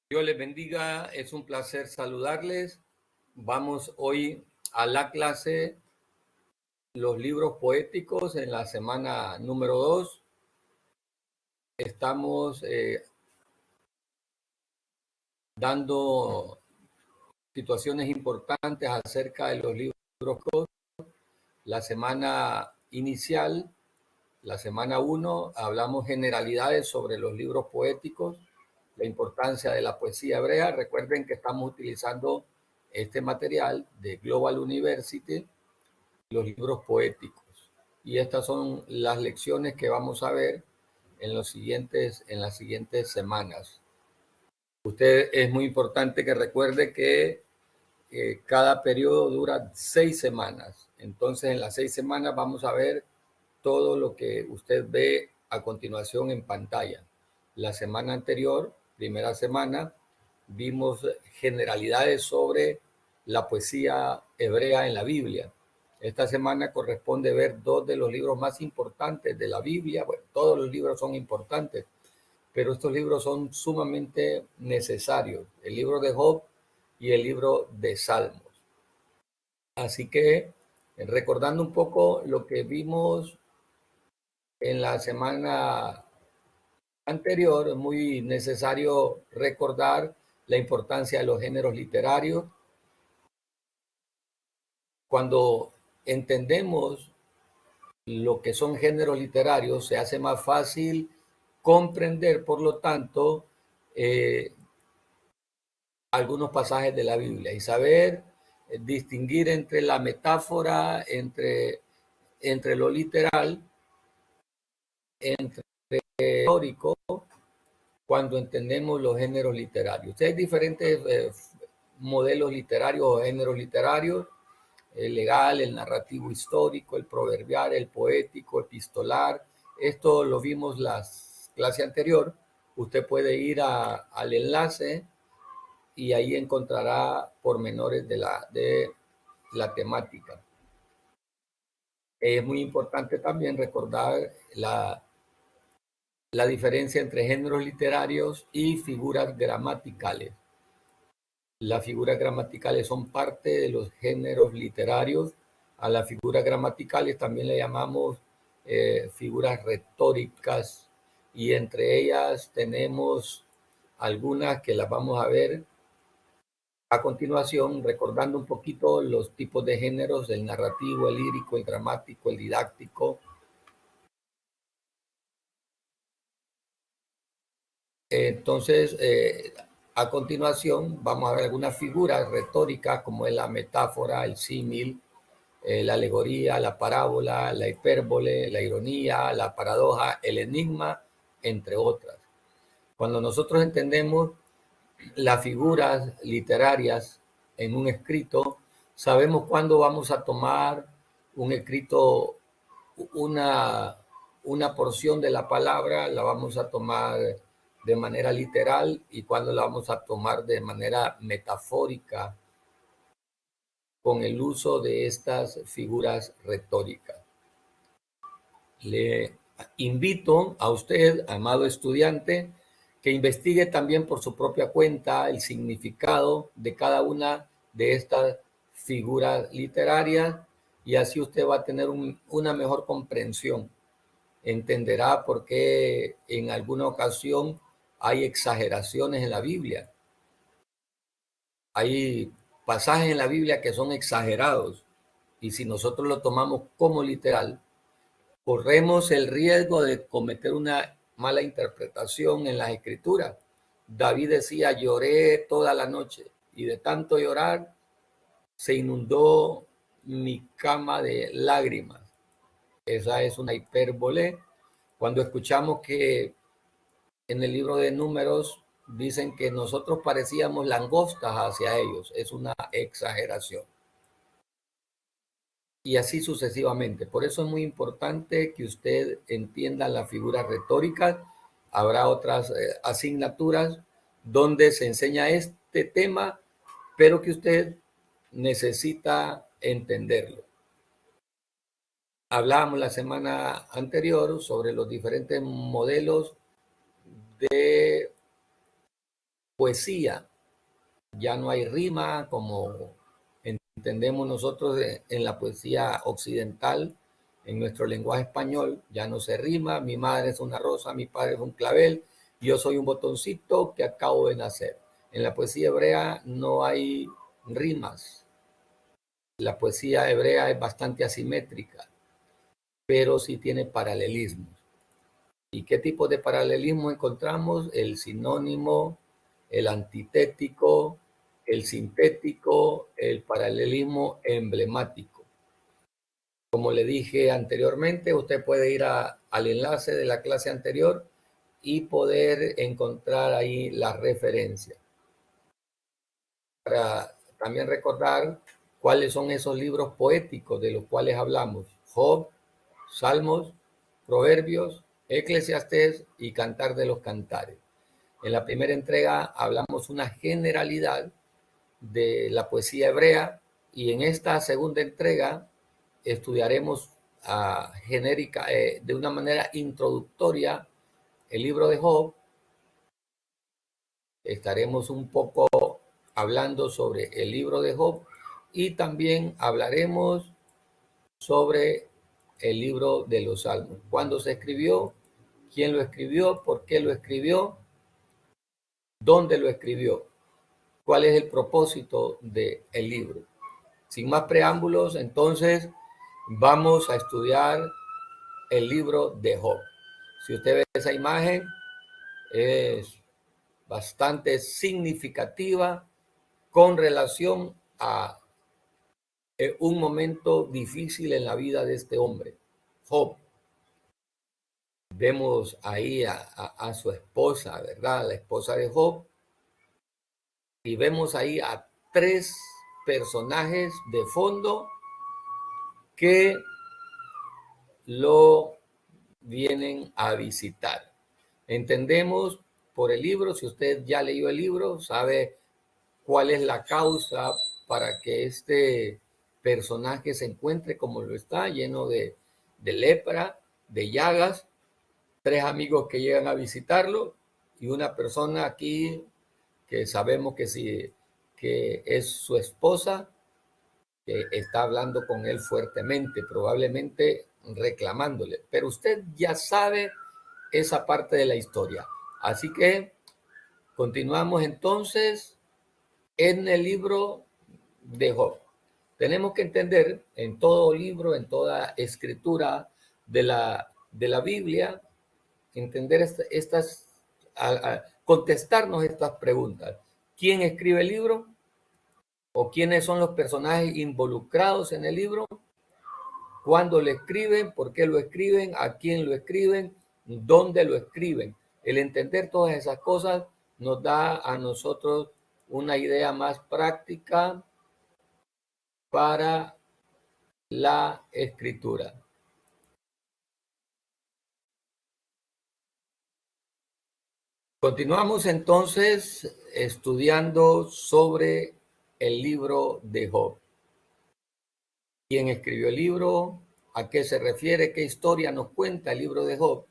Dios les bendiga, es un placer saludarles. Vamos hoy a la clase Los libros poéticos en la semana número 2. Estamos dando situaciones importantes acerca de los libros. La semana inicial, la semana 1, hablamos generalidades sobre los libros poéticos, la importancia de la poesía hebrea. Recuerden que estamos utilizando este material de Global University, los libros poéticos. Y estas son las lecciones que vamos a ver en las siguientes semanas. Usted es muy importante que recuerde que cada periodo dura 6 semanas. Entonces, en las 6 semanas vamos a ver todo lo que usted ve a continuación en pantalla. La semana anterior, primera semana, vimos generalidades sobre la poesía hebrea en la Biblia. Esta semana corresponde ver dos de los libros más importantes de la Biblia. Bueno, todos los libros son importantes, pero estos libros son sumamente necesarios. El libro de Job y el libro de Salmos. Así que, recordando un poco lo que vimos en la semana anterior, es muy necesario recordar la importancia de los géneros literarios. Cuando entendemos lo que son géneros literarios, se hace más fácil comprender, por lo tanto, algunos pasajes de la Biblia y saber distinguir entre la metáfora, entre lo literal, entre histórico, cuando entendemos los géneros literarios. Hay diferentes modelos literarios o géneros literarios: el legal, el narrativo histórico, el proverbial, el poético, epistolar. Esto lo vimos la clase anterior. Usted puede ir al enlace y ahí encontrará pormenores de la temática. Es muy importante también recordar la diferencia entre géneros literarios y figuras gramaticales. Las figuras gramaticales son parte de los géneros literarios. A las figuras gramaticales también le llamamos figuras retóricas, y entre ellas tenemos algunas que las vamos a ver a continuación, recordando un poquito los tipos de géneros: el narrativo, el lírico, el dramático, el didáctico. Entonces, a continuación vamos a ver algunas figuras retóricas, como es la metáfora, el símil, la alegoría, la parábola, la hipérbole, la ironía, la paradoja, el enigma, entre otras. Cuando nosotros entendemos las figuras literarias en un escrito, sabemos cuándo vamos a tomar un escrito, una porción de la palabra, la vamos a tomar de manera literal, y cuándo la vamos a tomar de manera metafórica con el uso de estas figuras retóricas. Le invito a usted, amado estudiante, que investigue también por su propia cuenta el significado de cada una de estas figuras literarias, y así usted va a tener una mejor comprensión. Entenderá por qué en alguna ocasión hay exageraciones en la Biblia. Hay pasajes en la Biblia que son exagerados, y si nosotros lo tomamos como literal, corremos el riesgo de cometer una mala interpretación en las escrituras. David decía: lloré toda la noche, y de tanto llorar se inundó mi cama de lágrimas. Esa es una hipérbole. Cuando escuchamos que en el libro de Números dicen que nosotros parecíamos langostas hacia ellos, es una exageración. Y así sucesivamente. Por eso es muy importante que usted entienda las figuras retóricas. Habrá otras asignaturas donde se enseña este tema, pero que usted necesita entenderlo. Hablábamos la semana anterior sobre los diferentes modelos de poesía. Ya no hay rima como entendemos nosotros en la poesía occidental, en nuestro lenguaje español, ya no se rima. Mi madre es una rosa, mi padre es un clavel, yo soy un botoncito que acabo de nacer. En la poesía hebrea no hay rimas. La poesía hebrea es bastante asimétrica, pero sí tiene paralelismos. ¿Y qué tipo de paralelismo encontramos? El sinónimo, el antitético, el sintético, el paralelismo emblemático. Como le dije anteriormente, usted puede ir al enlace de la clase anterior y poder encontrar ahí la referencia. Para también recordar cuáles son esos libros poéticos de los cuales hablamos: Job, Salmos, Proverbios, Eclesiastés y Cantar de los Cantares. En la primera entrega hablamos una generalidad de la poesía hebrea y en esta segunda entrega estudiaremos genérica, de una manera introductoria, el libro de Job. Estaremos un poco hablando sobre el libro de Job y también hablaremos sobre el libro de los Salmos. ¿Cuándo se escribió? ¿Quién lo escribió? ¿Por qué lo escribió? ¿Dónde lo escribió? ¿Cuál es el propósito del libro? Sin más preámbulos, entonces vamos a estudiar el libro de Job. Si usted ve esa imagen, es bastante significativa con relación a un momento difícil en la vida de este hombre, Job. Vemos ahí a su esposa, ¿verdad? La esposa de Job. Y vemos ahí a tres personajes de fondo que lo vienen a visitar. Entendemos por el libro, si usted ya leyó el libro, sabe cuál es la causa para que este personaje se encuentre como lo está, lleno de lepra, de llagas, tres amigos que llegan a visitarlo y una persona aquí que sabemos que sí, que es su esposa, que está hablando con él fuertemente, probablemente reclamándole. Pero usted ya sabe esa parte de la historia. Así que continuamos entonces en el libro de Job. Tenemos que entender en todo libro, en toda escritura de la Biblia, entender contestarnos estas preguntas. ¿Quién escribe el libro? ¿O quiénes son los personajes involucrados en el libro? ¿Cuándo lo escriben? ¿Por qué lo escriben? ¿A quién lo escriben? ¿Dónde lo escriben? El entender todas esas cosas nos da a nosotros una idea más práctica para la escritura. Continuamos entonces estudiando sobre el libro de Job. ¿Quién escribió el libro? ¿A qué se refiere? ¿Qué historia nos cuenta el libro de Job?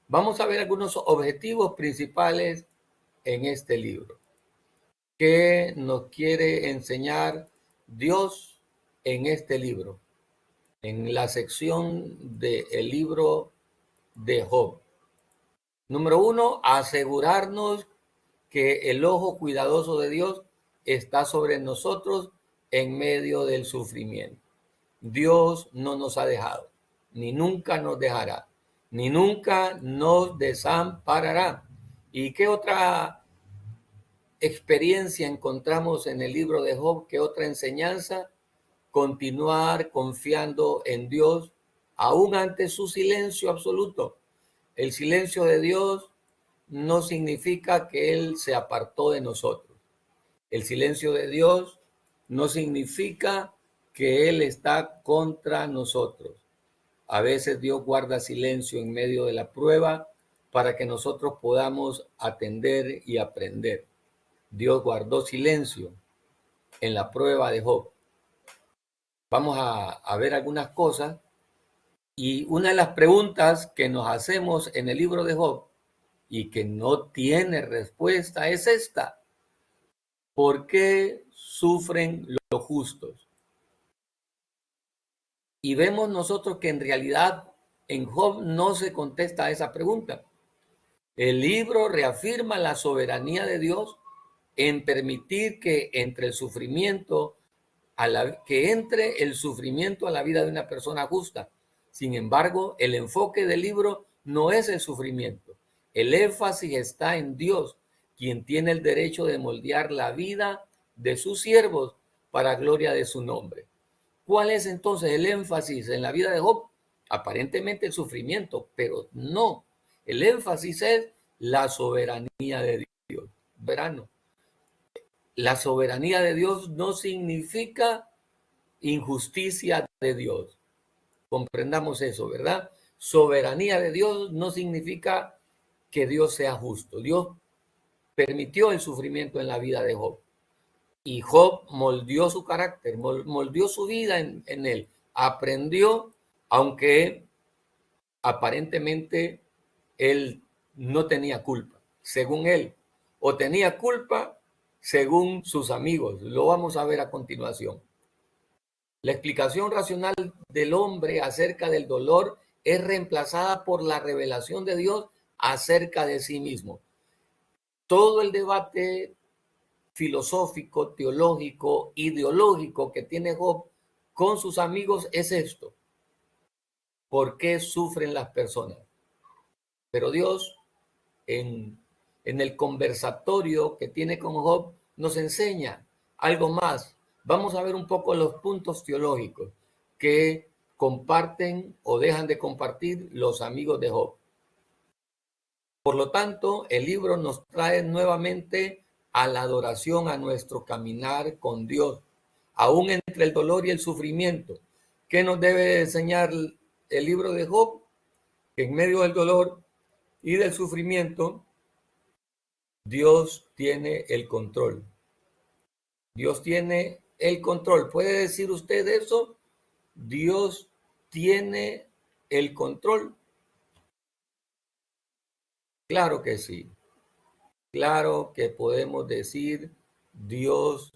Vamos a ver algunos objetivos principales en este libro. ¿Qué nos quiere enseñar Dios en este libro? En la sección del libro de Job. Número 1, asegurarnos que el ojo cuidadoso de Dios está sobre nosotros en medio del sufrimiento. Dios no nos ha dejado, ni nunca nos dejará, ni nunca nos desamparará. ¿Y qué otra experiencia encontramos en el libro de Job? ¿Qué otra enseñanza? Continuar confiando en Dios aún ante su silencio absoluto. El silencio de Dios no significa que Él se apartó de nosotros. El silencio de Dios no significa que Él está contra nosotros. A veces Dios guarda silencio en medio de la prueba para que nosotros podamos atender y aprender. Dios guardó silencio en la prueba de Job. Vamos a ver algunas cosas. Y una de las preguntas que nos hacemos en el libro de Job y que no tiene respuesta es esta: ¿Por qué sufren los justos? Y vemos nosotros que en realidad en Job no se contesta a esa pregunta. El libro reafirma la soberanía de Dios en permitir que entre el sufrimiento que entre el sufrimiento a la vida de una persona justa. Sin embargo, el enfoque del libro no es el sufrimiento. El énfasis está en Dios, quien tiene el derecho de moldear la vida de sus siervos para gloria de su nombre. ¿Cuál es entonces el énfasis en la vida de Job? Aparentemente el sufrimiento, pero no. El énfasis es la soberanía de Dios. Verano. La soberanía de Dios no significa injusticia de Dios. Comprendamos eso, ¿verdad? Soberanía de Dios no significa que Dios sea justo. Dios permitió el sufrimiento en la vida de Job. Y Job moldeó su carácter, moldeó su vida en él. Aprendió, aunque aparentemente él no tenía culpa, según él, o tenía culpa según sus amigos. Lo vamos a ver a continuación. La explicación racional del hombre acerca del dolor es reemplazada por la revelación de Dios acerca de sí mismo. Todo el debate filosófico, teológico, ideológico que tiene Job con sus amigos es esto. ¿Por qué sufren las personas? Pero Dios, en el conversatorio que tiene con Job, nos enseña algo más. Vamos a ver un poco los puntos teológicos que comparten o dejan de compartir los amigos de Job. Por lo tanto, el libro nos trae nuevamente a la adoración, a nuestro caminar con Dios, aún entre el dolor y el sufrimiento. ¿Qué nos debe enseñar el libro de Job? Que en medio del dolor y del sufrimiento, Dios tiene el control. Dios tiene el control. ¿Puede decir usted eso? Dios tiene el control. Claro que sí. Claro que podemos decir Dios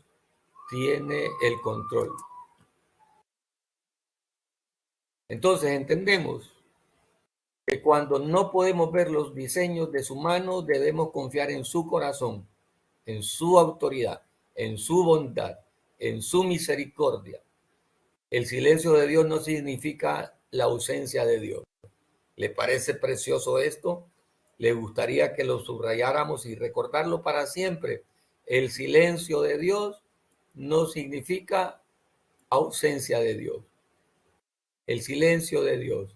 tiene el control. Entonces entendemos que cuando no podemos ver los diseños de su mano, debemos confiar en su corazón, en su autoridad, en su bondad, en su misericordia. El silencio de Dios no significa la ausencia de Dios. ¿Le parece precioso esto? ¿Le gustaría que lo subrayáramos y recordarlo para siempre? El silencio de Dios no significa ausencia de Dios. El silencio de Dios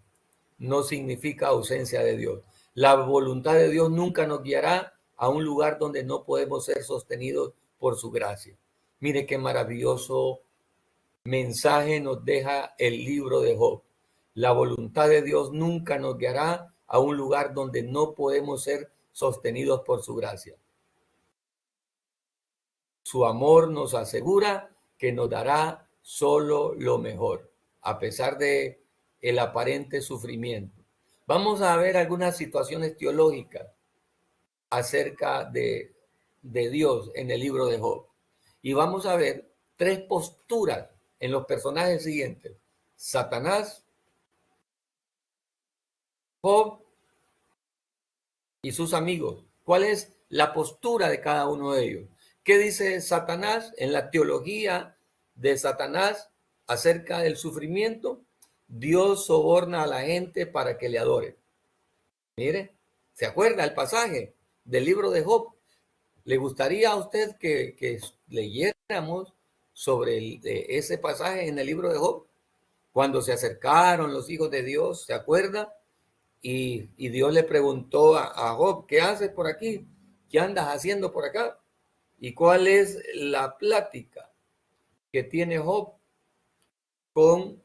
no significa ausencia de Dios. La voluntad de Dios nunca nos guiará a un lugar donde no podemos ser sostenidos por su gracia. Mire qué maravilloso mensaje nos deja el libro de Job. La voluntad de Dios nunca nos guiará a un lugar donde no podemos ser sostenidos por su gracia. Su amor nos asegura que nos dará solo lo mejor, a pesar de el aparente sufrimiento. Vamos a ver algunas situaciones teológicas acerca de Dios en el libro de Job. Y vamos a ver tres posturas en los personajes siguientes: Satanás, Job y sus amigos. ¿Cuál es la postura de cada uno de ellos? ¿Qué dice Satanás en la teología de Satanás acerca del sufrimiento? Dios soborna a la gente para que le adore. Mire, ¿se acuerda el pasaje del libro de Job? ¿Le gustaría a usted que leyéramos sobre ese pasaje en el libro de Job? Cuando se acercaron los hijos de Dios, ¿se acuerda? Y Dios le preguntó a Job: ¿qué haces por aquí? ¿Qué andas haciendo por acá? ¿Y cuál es la plática que tiene Job con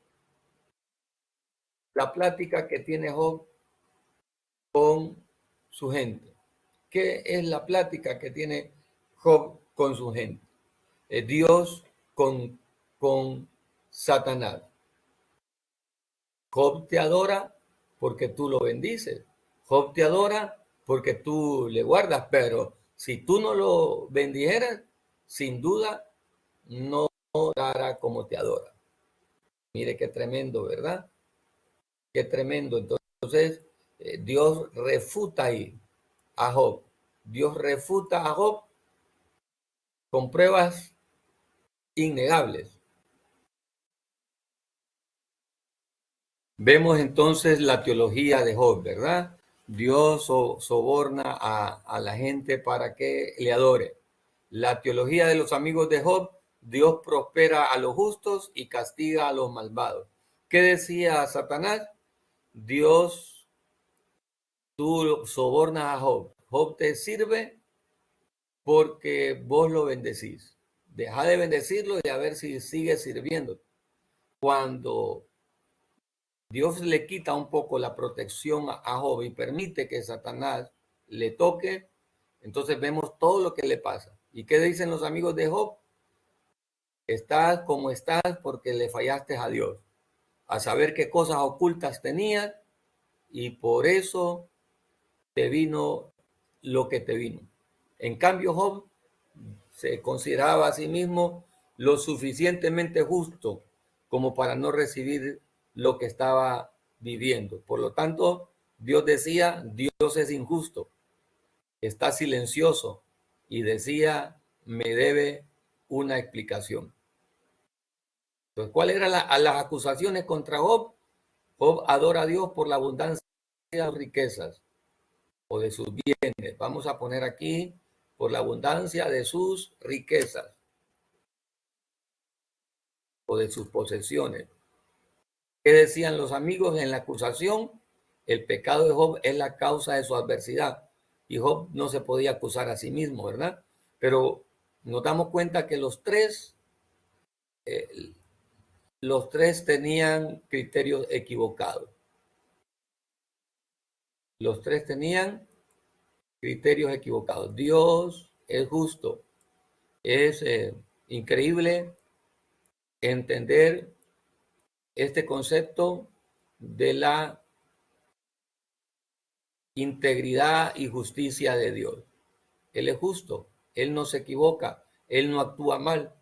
su gente? ¿Qué es la plática que tiene Job con su gente? Dios con Satanás. Job te adora porque tú lo bendices. Job te adora porque tú le guardas, pero si tú no lo bendijeras, sin duda no adorara como te adora. Mire qué tremendo, ¿verdad? Qué tremendo. Entonces, Dios refuta ahí a Job. Dios refuta a Job con pruebas innegables. Vemos entonces la teología de Job, ¿verdad? Dios soborna a la gente para que le adore. La teología de los amigos de Job: Dios prospera a los justos y castiga a los malvados. ¿Qué decía Satanás? Dios, tú sobornas a Job. Job te sirve porque vos lo bendecís. Deja de bendecirlo y a ver si sigue sirviendo. Cuando Dios le quita un poco la protección a Job y permite que Satanás le toque, entonces vemos todo lo que le pasa. ¿Y qué dicen los amigos de Job? Estás como estás porque le fallaste a Dios, a saber qué cosas ocultas tenías, y por eso te vino lo que te vino. En cambio, Job se consideraba a sí mismo lo suficientemente justo como para no recibir lo que estaba viviendo. Por lo tanto, Dios decía: Dios es injusto, está silencioso, y decía: me debe una explicación. Entonces, ¿cuáles eran las acusaciones contra Job? Job adora a Dios por la abundancia de sus riquezas o de sus bienes. Vamos a poner aquí: por la abundancia de sus riquezas o de sus posesiones. ¿Qué decían los amigos en la acusación? El pecado de Job es la causa de su adversidad. Y Job no se podía acusar a sí mismo, ¿verdad? Pero nos damos cuenta que los tres tenían criterios equivocados. Los tres tenían criterios equivocados. Dios es justo. Es increíble entender este concepto de la integridad y justicia de Dios. Él es justo, Él no se equivoca, Él no actúa mal,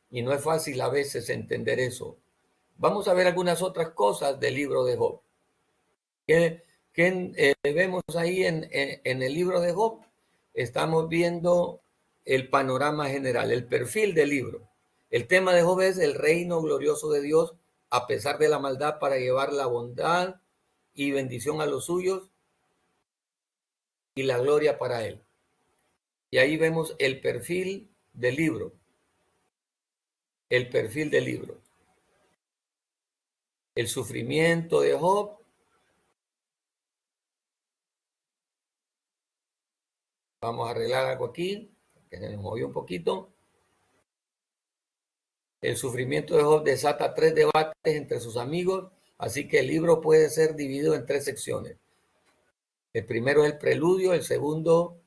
y no es fácil a veces entender eso. Vamos a ver algunas otras cosas del libro de Job. ¿Qué vemos ahí en el libro de Job? Estamos viendo el panorama general, el perfil del libro. El tema de Job es el reino glorioso de Dios a pesar de la maldad, para llevar la bondad y bendición a los suyos y la gloria para él. Y ahí vemos el perfil del libro. El perfil del libro. El sufrimiento de Job. Vamos a arreglar algo aquí, que se nos movió un poquito. El sufrimiento de Job desata 3 debates entre sus amigos, así que el libro puede ser dividido en 3 secciones. El primero es el preludio, el segundo,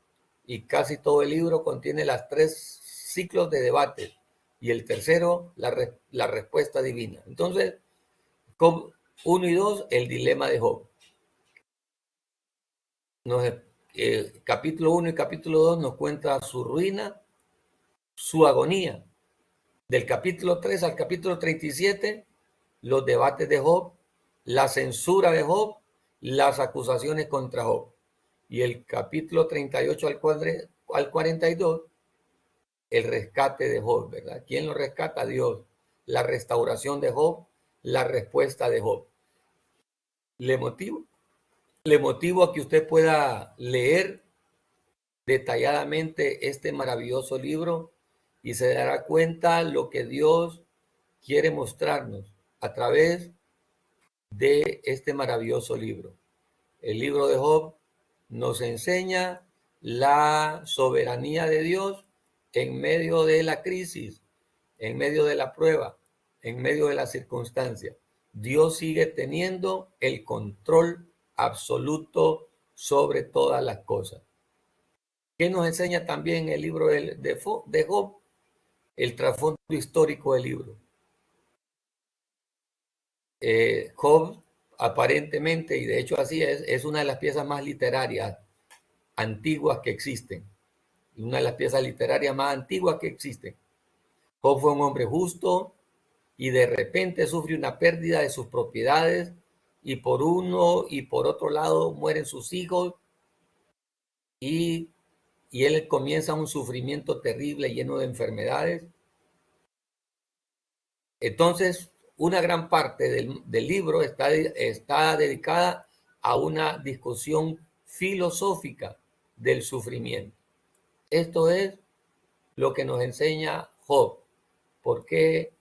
y casi todo el libro contiene las 3 ciclos de debate, y el tercero, la respuesta divina. Entonces, Job 1 y 2, el dilema de Job. Capítulo 1 y capítulo 2 nos cuenta su ruina, su agonía. Del capítulo 3 al capítulo 37, los debates de Job, la censura de Job, las acusaciones contra Job. Y el capítulo 38 al 42, el rescate de Job, ¿verdad? ¿Quién lo rescata? Dios. La restauración de Job, la respuesta de Job. Le motivo a que usted pueda leer detalladamente este maravilloso libro, y se dará cuenta lo que Dios quiere mostrarnos a través de este maravilloso libro. El libro de Job nos enseña la soberanía de Dios en medio de la crisis, en medio de la prueba, en medio de la circunstancia. Dios sigue teniendo el control absoluto sobre todas las cosas. ¿Qué nos enseña también el libro de Job? El trasfondo histórico del libro. Job, aparentemente, y de hecho así es una de las piezas más literarias antiguas que existen. una de las piezas literarias más antiguas que existen. Job fue un hombre justo y de repente sufre una pérdida de sus propiedades y por uno y por otro lado mueren sus hijos y él comienza un sufrimiento terrible lleno de enfermedades. Entonces, una gran parte del libro está dedicada a una discusión filosófica del sufrimiento. Esto es lo que nos enseña Job. ¿Por qué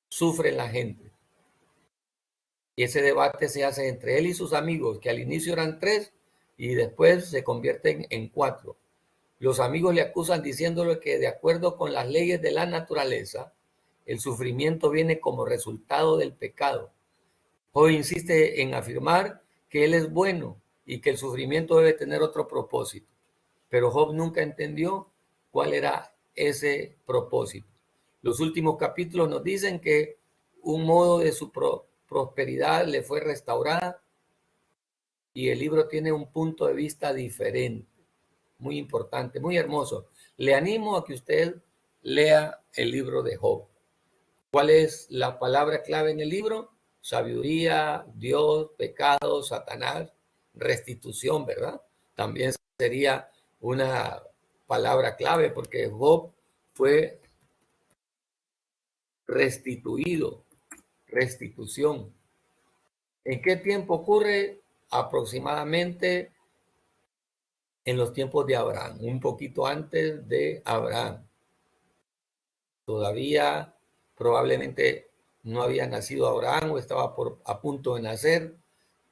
sufre la gente? Y ese debate se hace entre él y sus amigos, que al inicio eran 3 y después se convierten en 4. Los amigos le acusan diciéndole que de acuerdo con las leyes de la naturaleza, el sufrimiento viene como resultado del pecado. Job insiste en afirmar que él es bueno y que el sufrimiento debe tener otro propósito. Pero Job nunca entendió cuál era ese propósito. Los últimos capítulos nos dicen que un modo de su prosperidad le fue restaurada y el libro tiene un punto de vista diferente, muy importante, muy hermoso. Le animo a que usted lea el libro de Job. ¿Cuál es la palabra clave en el libro? Sabiduría, Dios, pecado, Satanás, restitución, ¿verdad? También sería una palabra clave porque Job fue restituido, restitución. ¿En qué tiempo ocurre? Aproximadamente en los tiempos de Abraham, un poquito antes de Abraham. Todavía probablemente no había nacido Abraham o estaba a punto de nacer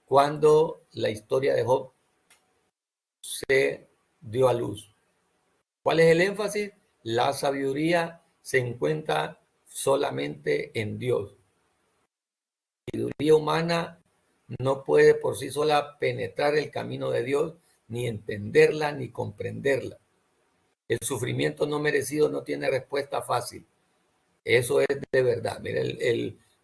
cuando la historia de Job se dio a luz. ¿Cuál es el énfasis? La sabiduría se encuentra solamente en Dios. La sabiduría humana no puede por sí sola penetrar el camino de Dios, ni entenderla, ni comprenderla. El sufrimiento no merecido no tiene respuesta fácil. Eso es de verdad. Mira,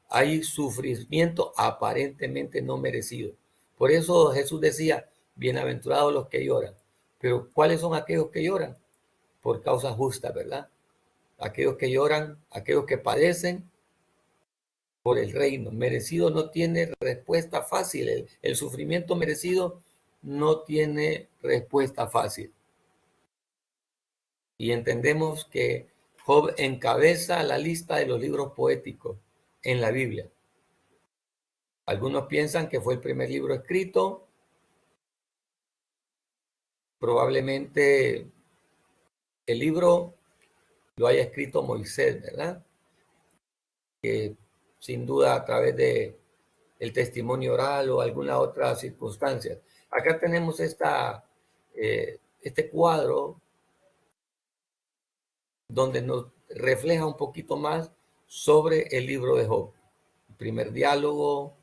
hay sufrimiento aparentemente no merecido. Por eso Jesús decía, bienaventurados los que lloran. Pero ¿cuáles son aquellos que lloran? Por causas justas, ¿verdad? Aquellos que lloran, aquellos que padecen por el reino. Merecido no tiene respuesta fácil. El sufrimiento merecido no tiene respuesta fácil. Y entendemos que Job encabeza la lista de los libros poéticos en la Biblia. Algunos piensan que fue el primer libro escrito. Probablemente el libro lo haya escrito Moisés, ¿verdad? Que sin duda a través de el testimonio oral o alguna otra circunstancia. Acá tenemos este cuadro donde nos refleja un poquito más sobre el libro de Job. Primer diálogo,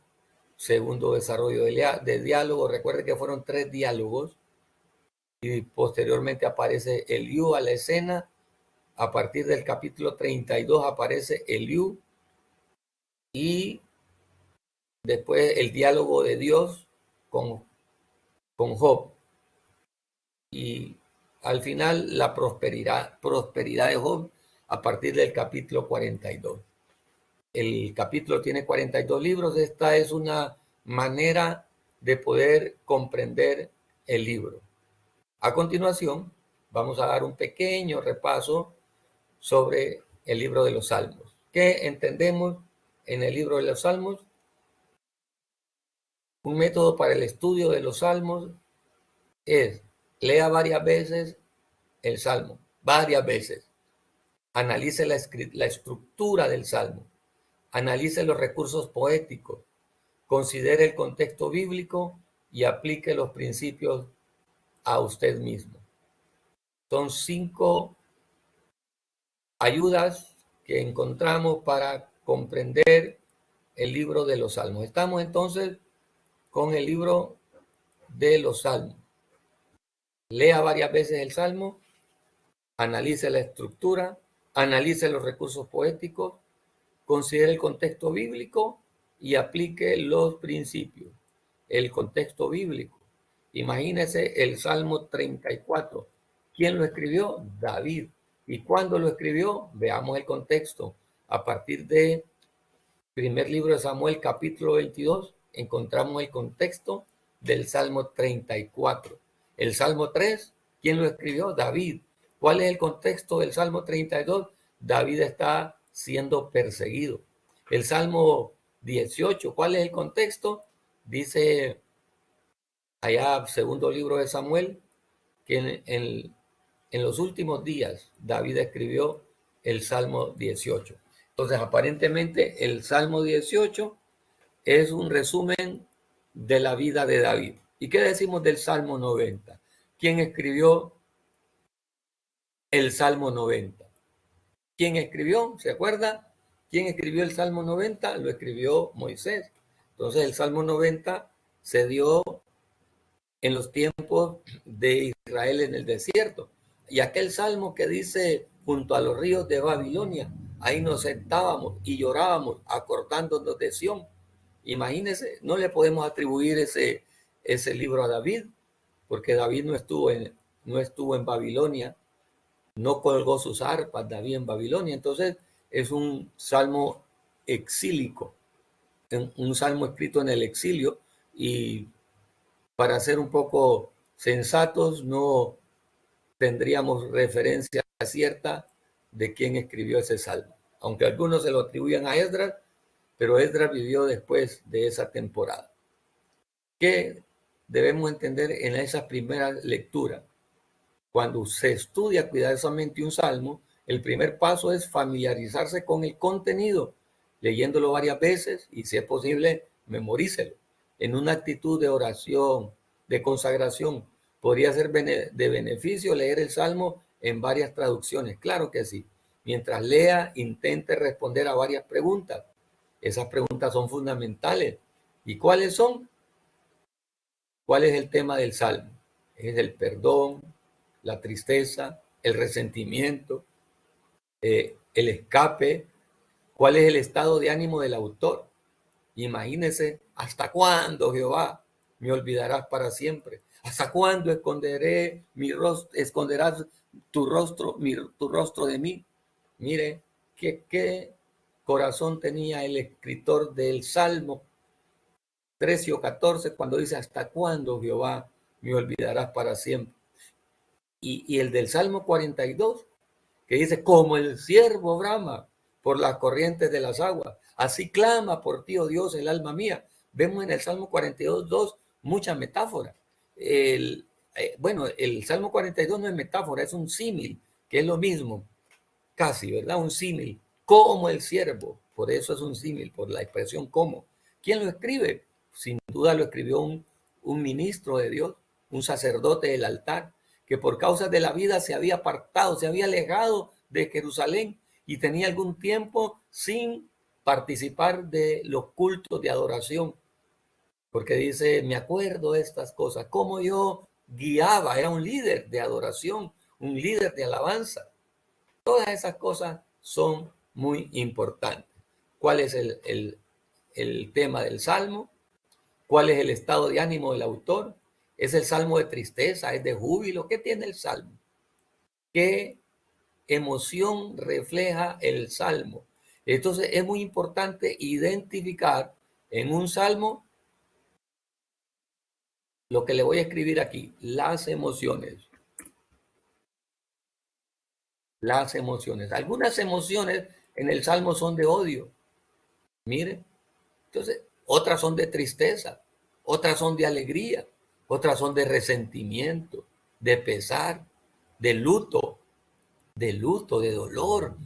segundo desarrollo de diálogo. Recuerde que fueron 3 diálogos y posteriormente aparece Eliú a la escena. A partir del capítulo 32 aparece Eliú y después el diálogo de Dios con Job. Y al final la prosperidad de Job a partir del capítulo 42. El capítulo tiene 42 libros. Esta es una manera de poder comprender el libro. A continuación, vamos a dar un pequeño repaso sobre el libro de los Salmos. ¿Qué entendemos en el libro de los Salmos? Un método para el estudio de los Salmos es lea varias veces el Salmo, varias veces. Analice la estructura del Salmo. Analice los recursos poéticos. Considere el contexto bíblico y aplique los principios a usted mismo. Son 5 ayudas que encontramos para comprender el libro de los Salmos. Estamos entonces con el libro de los Salmos. Lea varias veces el Salmo, analice la estructura, analice los recursos poéticos, considere el contexto bíblico y aplique los principios. El contexto bíblico. Imagínese el Salmo 34. ¿Quién lo escribió? David. ¿Y cuándo lo escribió? Veamos el contexto. A partir de primer libro de Samuel, capítulo 22, encontramos el contexto del Salmo 34. El Salmo 3, ¿quién lo escribió? David. ¿Cuál es el contexto del Salmo 32? David está siendo perseguido. El Salmo 18, ¿cuál es el contexto? Dice allá, segundo libro de Samuel, que en los últimos días David escribió el Salmo 18. Entonces, aparentemente, el Salmo 18 es un resumen de la vida de David. ¿Y qué decimos del Salmo 90? ¿Quién escribió el Salmo 90? ¿Quién escribió? ¿Se acuerda? ¿Quién escribió el Salmo 90? Lo escribió Moisés. Entonces, el Salmo 90 se dio en los tiempos de Israel en el desierto. Y aquel salmo que dice, junto a los ríos de Babilonia, ahí nos sentábamos y llorábamos acordándonos de Sión. Imagínense, no le podemos atribuir ese libro a David, porque David no estuvo en Babilonia, no colgó sus arpas David en Babilonia. Entonces es un salmo exílico, un salmo escrito en el exilio, y para ser un poco sensatos, no tendríamos referencia cierta de quién escribió ese salmo, aunque algunos se lo atribuyan a Esdras, pero Esdras vivió después de esa temporada. ¿Qué debemos entender en esas primeras lecturas? Cuando se estudia cuidadosamente un salmo, el primer paso es familiarizarse con el contenido, leyéndolo varias veces y, si es posible, memorícelo. En una actitud de oración, de consagración, podría ser de beneficio leer el salmo en varias traducciones. Claro que sí. Mientras lea, intente responder a varias preguntas. Esas preguntas son fundamentales. ¿Y cuáles son? ¿Cuál es el tema del salmo? Es el perdón, la tristeza, el resentimiento, el escape. ¿Cuál es el estado de ánimo del autor? Imagínese, ¿hasta cuándo, Jehová, me olvidarás para siempre? ¿Hasta cuándo esconderás tu rostro de mí? Mire, qué corazón tenía el escritor del Salmo 13 o 14 cuando dice, ¿hasta cuándo, Jehová, me olvidarás para siempre? Y el del Salmo 42, que dice, como el ciervo brama por las corrientes de las aguas, así clama por ti, oh Dios, el alma mía. Vemos en el Salmo 42:2 mucha metáfora. Bueno, el Salmo 42 no es metáfora, es un símil, que es lo mismo, casi, ¿verdad? Un símil, como el siervo, por eso es un símil, por la expresión como. ¿Quién lo escribe? Sin duda lo escribió un ministro de Dios, un sacerdote del altar, que por causa de la vida se había apartado, se había alejado de Jerusalén y tenía algún tiempo sin participar de los cultos de adoración, porque dice, me acuerdo de estas cosas, como yo guiaba, era un líder de adoración, un líder de alabanza. Todas esas cosas son muy importantes. ¿Cuál es el tema del Salmo? ¿Cuál es el estado de ánimo del autor? ¿Es el Salmo de tristeza? ¿Es de júbilo? ¿Qué tiene el Salmo? ¿Qué emoción refleja el Salmo? Entonces es muy importante identificar en un Salmo lo que le voy a escribir aquí, las emociones. Las emociones. Algunas emociones en el Salmo son de odio. Mire, entonces, otras son de tristeza, otras son de alegría, otras son de resentimiento, de pesar, de luto, de dolor.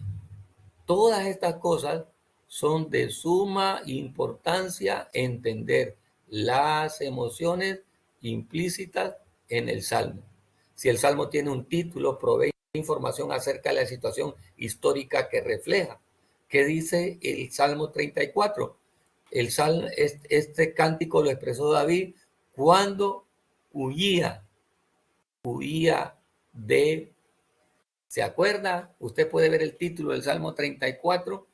Todas estas cosas son de suma importancia entender las emociones implícitas en el Salmo. Si el Salmo tiene un título, provee información acerca de la situación histórica que refleja. ¿Qué dice el Salmo 34? Este cántico lo expresó David cuando huía de, ¿se acuerda? Usted puede ver el título del Salmo 34,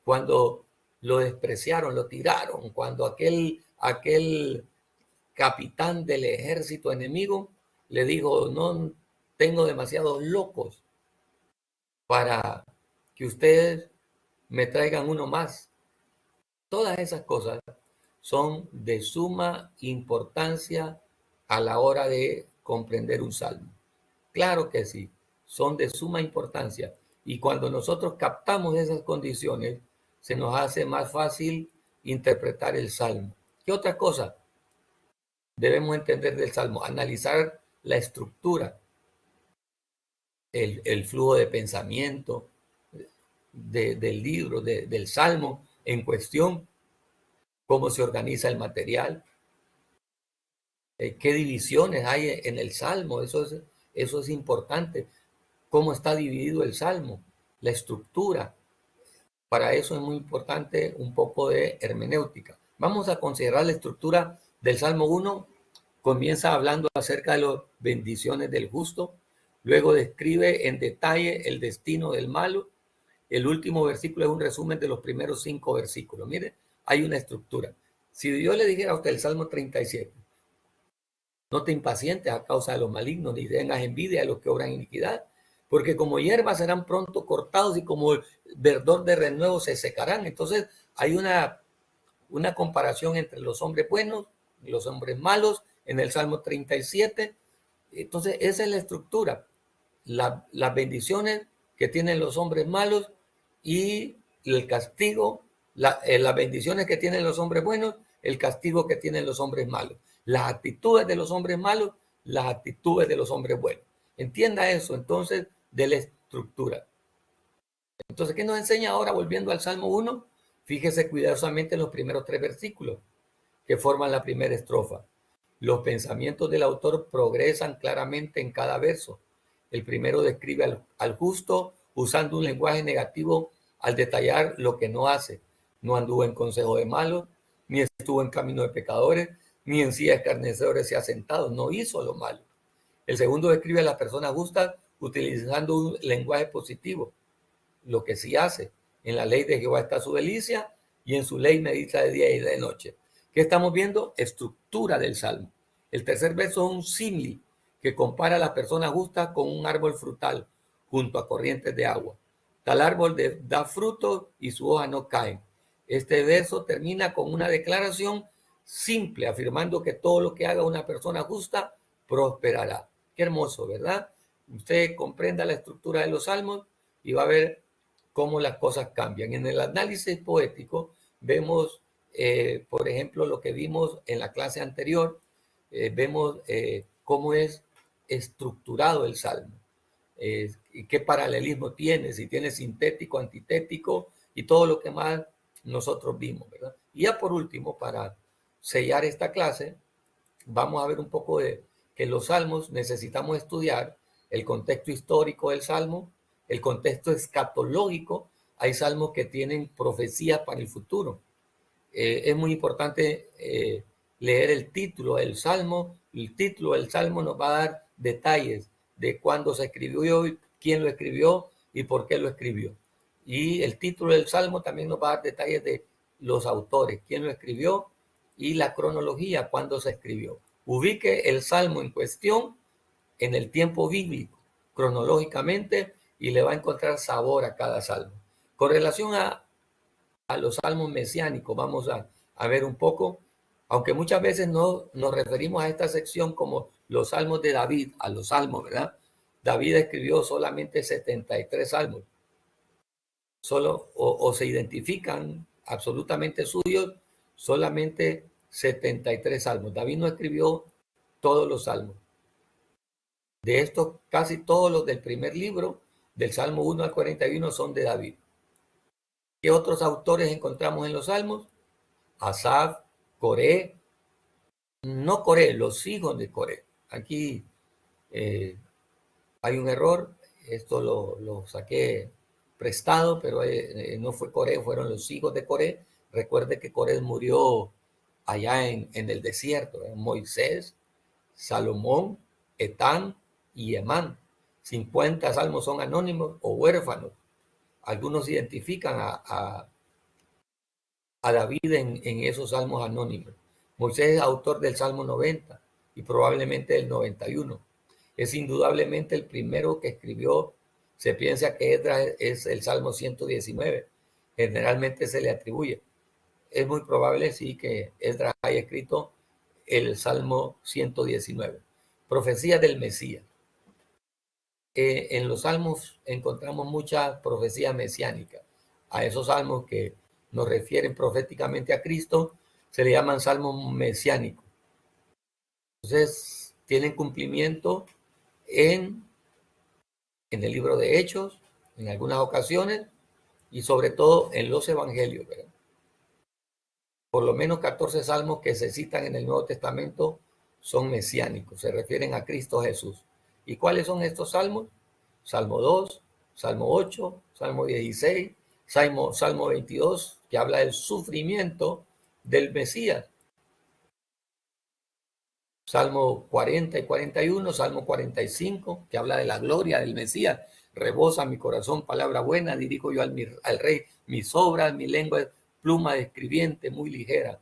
cuando lo despreciaron, lo tiraron, cuando aquel capitán del ejército enemigo le dijo, no tengo demasiados locos para que ustedes me traigan uno más. Todas esas cosas son de suma importancia a la hora de comprender un salmo. Claro que sí, son de suma importancia. Y cuando nosotros captamos esas condiciones, se nos hace más fácil interpretar el salmo. ¿Qué otra cosa debemos entender del salmo? Analizar la estructura, el flujo de pensamiento del libro, del salmo en cuestión, cómo se organiza el material, qué divisiones hay en el salmo, eso es importante, cómo está dividido el salmo, la estructura. Para eso es muy importante un poco de hermenéutica. Vamos a considerar la estructura del Salmo 1. Comienza hablando acerca de las bendiciones del justo, luego describe en detalle el destino del malo. El último versículo es un resumen de los primeros 5 versículos. Mire, hay una estructura. Si yo le dijera a usted el Salmo 37, no te impacientes a causa de los malignos, ni tengas envidia de los que obran iniquidad, porque como hierba serán pronto cortados y como verdor de renuevo se secarán. Entonces hay una comparación entre los hombres buenos y los hombres malos en el Salmo 37. Entonces esa es la estructura. Las bendiciones que tienen los hombres malos y el castigo, las bendiciones que tienen los hombres buenos, el castigo que tienen los hombres malos. Las actitudes de los hombres malos, las actitudes de los hombres buenos. Entienda eso entonces de la estructura. Entonces, ¿qué nos enseña ahora volviendo al Salmo 1? Fíjese cuidadosamente en los primeros 3 versículos que forman la primera estrofa. Los pensamientos del autor progresan claramente en cada verso. El primero describe al justo usando un lenguaje negativo al detallar lo que no hace. No anduvo en consejo de malos, ni estuvo en camino de pecadores, ni en silla de escarnecedores se ha sentado. No hizo lo malo. El segundo describe a las personas justas utilizando un lenguaje positivo, lo que sí hace. En la ley de Jehová está su delicia y en su ley medita de día y de noche. ¿Qué estamos viendo? Estructura del Salmo. El tercer verso es un símil que compara a la persona justa con un árbol frutal junto a corrientes de agua. Tal árbol da fruto y su hoja no cae. Este verso termina con una declaración simple, afirmando que todo lo que haga una persona justa prosperará. Qué hermoso, ¿verdad? Usted comprenda la estructura de los salmos y va a ver cómo las cosas cambian. En el análisis poético vemos, por ejemplo, lo que vimos en la clase anterior, vemos cómo es estructurado el salmo, y qué paralelismo tiene, si tiene sintético, antitético y todo lo que más nosotros vimos, ¿verdad? Y ya por último, para sellar esta clase, vamos a ver un poco de que los salmos necesitamos estudiar el contexto histórico del salmo, el contexto escatológico. Hay salmos que tienen profecías para el futuro. Es muy importante leer el título del salmo. El título del salmo nos va a dar detalles de cuándo se escribió, quién lo escribió y por qué lo escribió. Y el título del salmo también nos va a dar detalles de los autores, quién lo escribió y la cronología, cuándo se escribió. Ubique el salmo en cuestión en el tiempo bíblico, cronológicamente, y le va a encontrar sabor a cada salmo. Con relación a los salmos mesiánicos, vamos a ver un poco, aunque muchas veces no nos referimos a esta sección como los salmos de David, a los salmos, ¿verdad? David escribió solamente 73 salmos, solo o se identifican absolutamente suyos solamente 73 salmos. David no escribió todos los salmos. De estos, casi todos los del primer libro, del Salmo 1 al 41, son de David. ¿Qué otros autores encontramos en los salmos? Asaf, Coré, no Coré, los hijos de Coré. Aquí hay un error, esto lo saqué prestado, pero no fue Coré, fueron los hijos de Coré. Recuerde que Coré murió allá en el desierto, Moisés, Salomón, Etán y Emán. 50 salmos son anónimos o huérfanos. Algunos identifican a David en esos salmos anónimos. Moisés es autor del Salmo 90 y probablemente del 91. es indudablemente el primero que escribió. Se piensa que Esdras es el Salmo 119. Generalmente se le atribuye. Es muy probable, sí, que Esdras haya escrito el Salmo 119. Profecía del Mesías. En los salmos encontramos muchas profecías mesiánicas. A esos salmos que nos refieren proféticamente a Cristo se le llaman salmos mesiánicos. Entonces, tienen cumplimiento en el libro de Hechos, en algunas ocasiones, y sobre todo en los evangelios, ¿verdad? Por lo menos 14 salmos que se citan en el Nuevo Testamento son mesiánicos, se refieren a Cristo Jesús. ¿Y cuáles son estos salmos? Salmo 2, Salmo 8, Salmo 16, Salmo 22, que habla del sufrimiento del Mesías. Salmo 40 y 41, Salmo 45, que habla de la gloria del Mesías. Rebosa mi corazón palabra buena, dirijo yo al rey mis obras, mi lengua es pluma de escribiente muy ligera.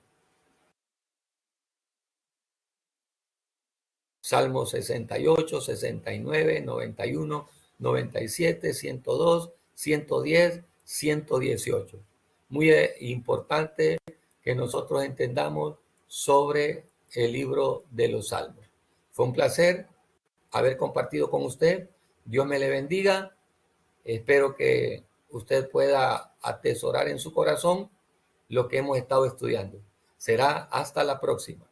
Salmo 68, 69, 91, 97, 102, 110, 118. Muy importante que nosotros entendamos sobre el libro de los Salmos. Fue un placer haber compartido con usted. Dios me le bendiga. Espero que usted pueda atesorar en su corazón lo que hemos estado estudiando. Será hasta la próxima.